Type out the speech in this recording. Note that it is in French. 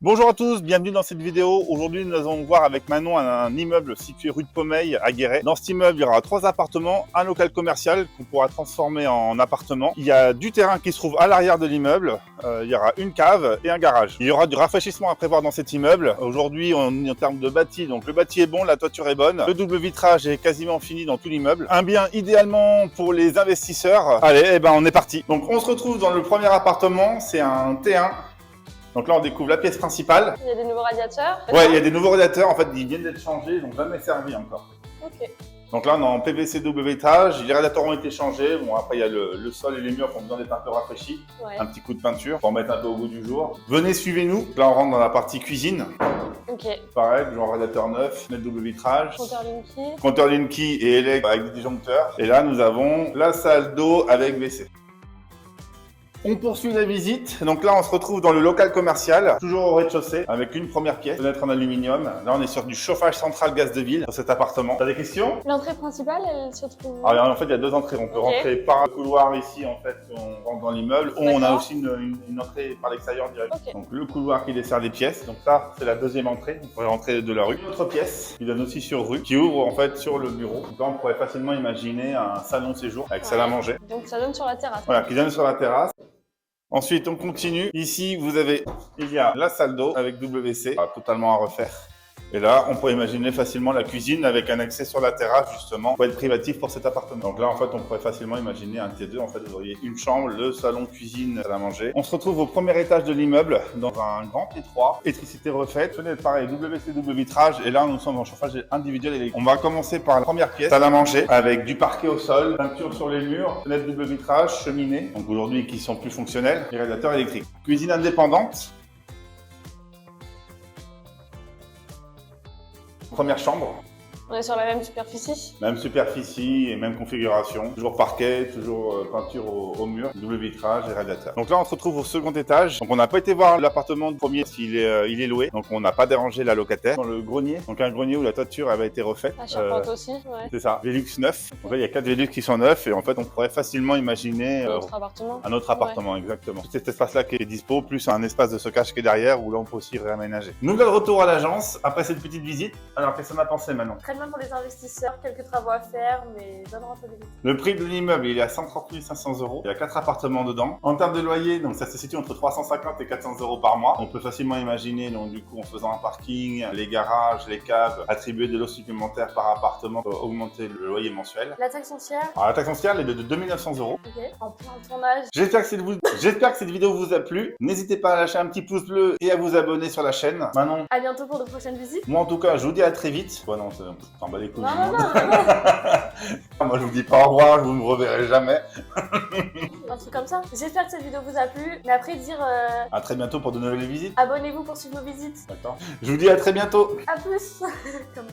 Bonjour à tous, bienvenue dans cette vidéo. Aujourd'hui, nous allons voir avec Manon un immeuble situé rue de Pomeil à Guéret. Dans cet immeuble, il y aura 3 appartements, un local commercial qu'on pourra transformer en appartement. Il y a du terrain qui se trouve à l'arrière de l'immeuble. Il y aura une cave et un garage. Il y aura du rafraîchissement à prévoir dans cet immeuble. Aujourd'hui, on est en termes de bâti, donc le bâti est bon, la toiture est bonne. Le double vitrage est quasiment fini dans tout l'immeuble. Un bien idéalement pour les investisseurs. Allez, on est parti. Donc on se retrouve dans le premier appartement, c'est un T1. Donc là, on découvre la pièce principale. Il y a des nouveaux radiateurs. Ouais, il y a des nouveaux radiateurs. En fait, ils viennent d'être changés, ils n'ont jamais servi encore. Ok. Donc là, on est en PVC double vitrage. Les radiateurs ont été changés. Bon, après, il y a le sol et les murs qui ont besoin d'être un peu rafraîchis. Ouais. Un petit coup de peinture pour en mettre un peu au goût du jour. Venez, suivez-nous. Là, on rentre dans la partie cuisine. Ok. Pareil, genre radiateur neuf, fenêtre double vitrage. Compteur Linky. Compteur Linky et électrique avec des disjoncteurs. Et là, nous avons la salle d'eau avec WC. On poursuit la visite. Donc là, on se retrouve dans le local commercial, toujours au rez-de-chaussée, avec une première pièce, fenêtre en aluminium. Là, on est sur du chauffage central gaz de ville, sur cet appartement. T'as des questions? L'entrée principale, elle se trouve où? Alors, en fait, il y a 2 entrées. On peut rentrer par le couloir ici, en fait, on rentre dans l'immeuble. Ou on a aussi une entrée par l'extérieur direct. Ok. Donc, le couloir qui dessert les pièces. Donc ça, c'est la 2e entrée. On pourrait rentrer de la rue. Une autre pièce qui donne aussi sur rue, qui ouvre, en fait, sur le bureau. Donc là, on pourrait facilement imaginer un salon séjour avec salle à manger. Donc ça donne sur la terrasse. Voilà, qui donne sur la terrasse. Ensuite, on continue. Ici, il y a la salle d'eau avec WC, totalement à refaire. Et là, on peut imaginer facilement la cuisine avec un accès sur la terrasse, justement, pour être privatif pour cet appartement. Donc là, en fait, on pourrait facilement imaginer un T2. En fait, vous auriez une chambre, le salon, cuisine, salle à manger. On se retrouve au premier étage de l'immeuble, dans un grand T3. Électricité refaite, fenêtre pareil, WC, double vitrage. Et là, nous sommes en chauffage individuel électrique. On va commencer par la première pièce, salle à manger, avec du parquet au sol, peinture sur les murs, fenêtre double vitrage, cheminée. Donc aujourd'hui, qui sont plus fonctionnels, et radiateurs électriques. Cuisine indépendante. Première chambre. On est sur la même superficie. Même superficie et même configuration. Toujours parquet, toujours peinture au mur, double vitrage et radiateur. Donc là, on se retrouve au second étage. Donc on n'a pas été voir l'appartement premier parce qu'il est loué. Donc on n'a pas dérangé la locataire. Dans le grenier, donc un grenier où la toiture avait été refaite. La charpente aussi, ouais. C'est ça, Velux neuf. Donc là, il y a 4 Velux qui sont neufs et en fait, on pourrait facilement imaginer Un autre appartement. un autre appartement, exactement. Cet espace-là qui est dispo, plus un espace de stockage qui est derrière où là, on peut aussi réaménager. Nouvel retour à l'agence après cette petite visite. Alors, qu'est-ce qu'on a pensé maintenant? Très bien pour les investisseurs, quelques travaux à faire, mais bonne rentabilité. Le prix de l'immeuble, il est à 130 500 €. Il y a 4 appartements dedans. En termes de loyer, donc ça se situe entre 350 et 400 € par mois. On peut facilement imaginer, donc du coup, en faisant un parking, les garages, les caves, attribuer de l'eau supplémentaire par appartement pour augmenter le loyer mensuel. La taxe foncière? Alors, la taxe foncière, elle est de 2 900 €. Ok. En plein tournage. J'espère que cette vidéo vous a plu. N'hésitez pas à lâcher un petit pouce bleu et à vous abonner sur la chaîne. Manon, À bientôt pour de prochaines visites. moi en tout cas, je vous dis à très vite. Ouais, non, t'en bats les couilles. Non, du non, monde. non. Moi, je vous dis pas au revoir, je vous me reverrai jamais. Un truc comme ça. J'espère que cette vidéo vous a plu. Mais après, dire À très bientôt pour de nouvelles visites. abonnez-vous pour suivre nos visites. D'accord. Je vous dis à très bientôt. À plus. Comme